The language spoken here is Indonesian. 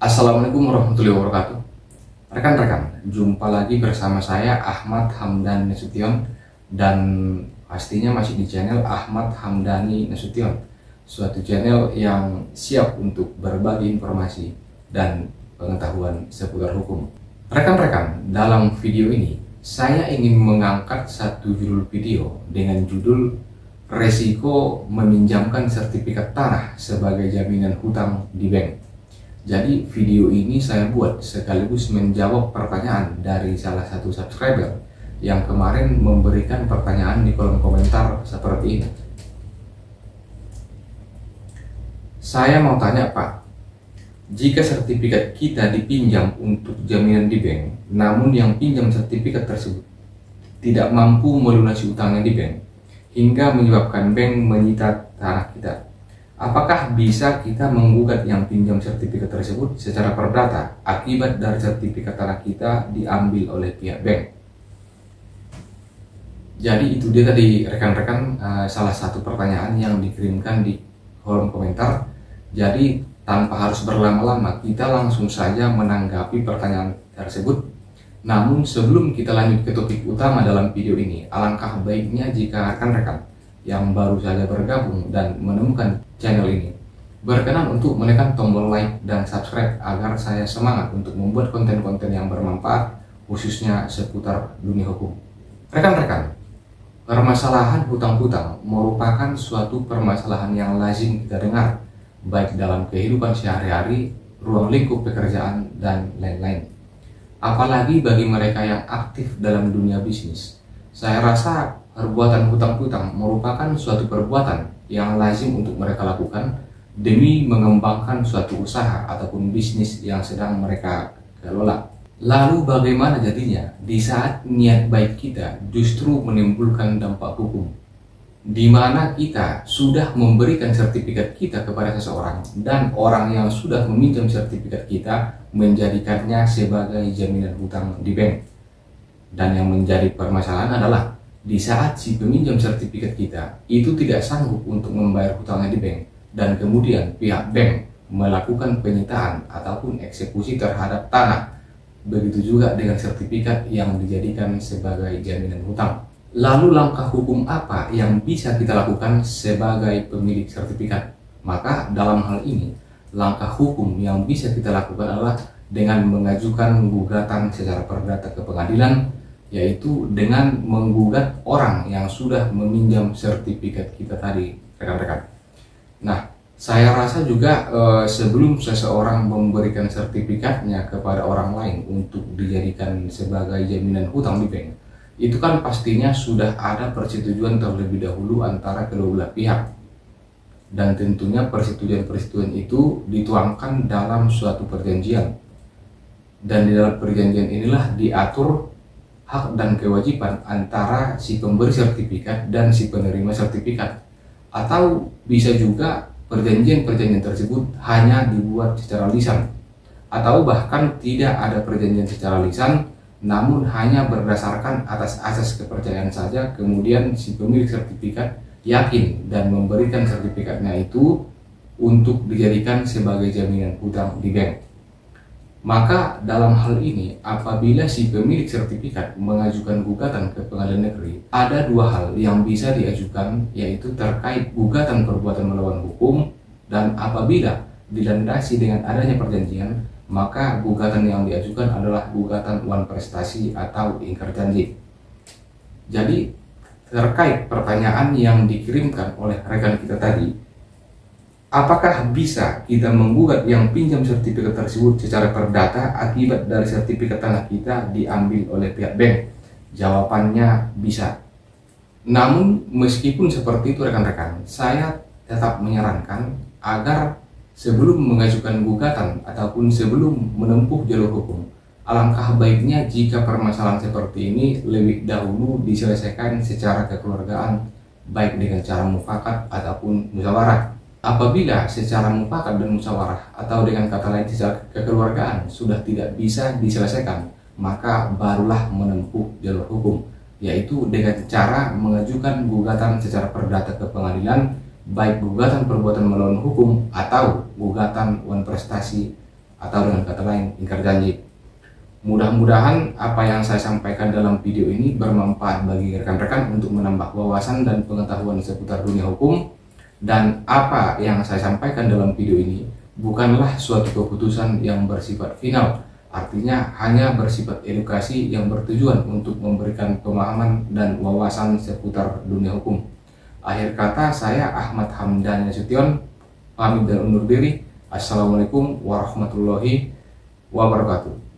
Assalamualaikum warahmatullahi wabarakatuh. Rekan-rekan, jumpa lagi bersama saya Ahmad Hamdan Nasution, dan pastinya masih di channel Ahmad Hamdani Nasution, suatu channel yang siap untuk berbagi informasi dan pengetahuan seputar hukum. Rekan-rekan, dalam video ini saya ingin mengangkat satu judul video dengan judul resiko meminjamkan sertifikat tanah sebagai jaminan hutang di bank. Jadi video ini saya buat sekaligus menjawab pertanyaan dari salah satu subscriber yang kemarin memberikan pertanyaan di kolom komentar seperti ini. Saya mau tanya Pak, jika sertifikat kita dipinjam untuk jaminan di bank, namun yang pinjam sertifikat tersebut tidak mampu melunasi utangnya di bank, hingga menyebabkan bank menyita tanah kita, apakah bisa kita menggugat yang pinjam sertifikat tersebut secara perdata akibat dari sertifikat tanah kita diambil oleh pihak bank? Jadi itu dia tadi rekan-rekan, salah satu pertanyaan yang dikirimkan di kolom komentar. Jadi tanpa harus berlama-lama, kita langsung saja menanggapi pertanyaan tersebut. Namun sebelum kita lanjut ke topik utama dalam video ini, alangkah baiknya jika rekan-rekan yang baru saja bergabung dan menemukan channel ini berkenan untuk menekan tombol like dan subscribe agar saya semangat untuk membuat konten-konten yang bermanfaat khususnya seputar dunia hukum. Rekan-rekan, permasalahan hutang-hutang merupakan suatu permasalahan yang lazim kita dengar baik dalam kehidupan sehari-hari, ruang lingkup pekerjaan, dan lain-lain. Apalagi bagi mereka yang aktif dalam dunia bisnis. Saya rasa perbuatan hutang-hutang merupakan suatu perbuatan yang lazim untuk mereka lakukan demi mengembangkan suatu usaha ataupun bisnis yang sedang mereka kelola. Lalu bagaimana jadinya di saat niat baik kita justru menimbulkan dampak hukum, di mana kita sudah memberikan sertifikat kita kepada seseorang dan orang yang sudah meminjam sertifikat kita menjadikannya sebagai jaminan hutang di bank. Dan yang menjadi permasalahan adalah di saat si peminjam sertifikat kita itu tidak sanggup untuk membayar hutangnya di bank, dan kemudian pihak bank melakukan penyitaan ataupun eksekusi terhadap tanah. Begitu juga dengan sertifikat yang dijadikan sebagai jaminan hutang. Lalu langkah hukum apa yang bisa kita lakukan sebagai pemilik sertifikat? Maka dalam hal ini, langkah hukum yang bisa kita lakukan adalah dengan mengajukan gugatan secara perdata ke pengadilan, yaitu dengan menggugat orang yang sudah meminjam sertifikat kita tadi, rekan-rekan. Nah, saya rasa juga sebelum seseorang memberikan sertifikatnya kepada orang lain untuk dijadikan sebagai jaminan hutang di bank, itu kan pastinya sudah ada persetujuan terlebih dahulu antara kedua belah pihak. Dan tentunya persetujuan-persetujuan itu dituangkan dalam suatu perjanjian. Dan di dalam perjanjian inilah diatur hak dan kewajiban antara si pemberi sertifikat dan si penerima sertifikat. Atau bisa juga perjanjian-perjanjian tersebut hanya dibuat secara lisan, atau bahkan tidak ada perjanjian secara lisan, namun hanya berdasarkan atas asas kepercayaan saja. Kemudian si pemilik sertifikat yakin dan memberikan sertifikatnya itu untuk dijadikan sebagai jaminan hutang di bank. Maka dalam hal ini, apabila si pemilik sertifikat mengajukan gugatan ke pengadilan negeri, ada dua hal yang bisa diajukan, yaitu terkait gugatan perbuatan melawan hukum, dan apabila dilandasi dengan adanya perjanjian, maka gugatan yang diajukan adalah gugatan wan prestasi atau ingkar janji. Jadi terkait pertanyaan yang dikirimkan oleh rekan kita tadi, apakah bisa kita menggugat yang pinjam sertifikat tersebut secara perdata akibat dari sertifikat tanah kita diambil oleh pihak bank? Jawabannya bisa. Namun meskipun seperti itu rekan-rekan, saya tetap menyarankan agar sebelum mengajukan gugatan ataupun sebelum menempuh jalur hukum, alangkah baiknya jika permasalahan seperti ini lebih dahulu diselesaikan secara kekeluargaan, baik dengan cara mufakat ataupun musyawarah. Apabila secara mufakat dan musyawarah atau dengan kata lain secara kekeluargaan sudah tidak bisa diselesaikan, maka barulah menempuh jalur hukum, yaitu dengan cara mengajukan gugatan secara perdata ke pengadilan, baik gugatan perbuatan melawan hukum atau gugatan wan prestasi atau dengan kata lain ingkar janji. Mudah-mudahan apa yang saya sampaikan dalam video ini bermanfaat bagi rekan-rekan untuk menambah wawasan dan pengetahuan seputar dunia hukum. Dan apa yang saya sampaikan dalam video ini bukanlah suatu keputusan yang bersifat final, artinya hanya bersifat edukasi yang bertujuan untuk memberikan pemahaman dan wawasan seputar dunia hukum. Akhir kata, saya Ahmad Hamdan Nasution pamit dan undur diri. Assalamualaikum warahmatullahi wabarakatuh.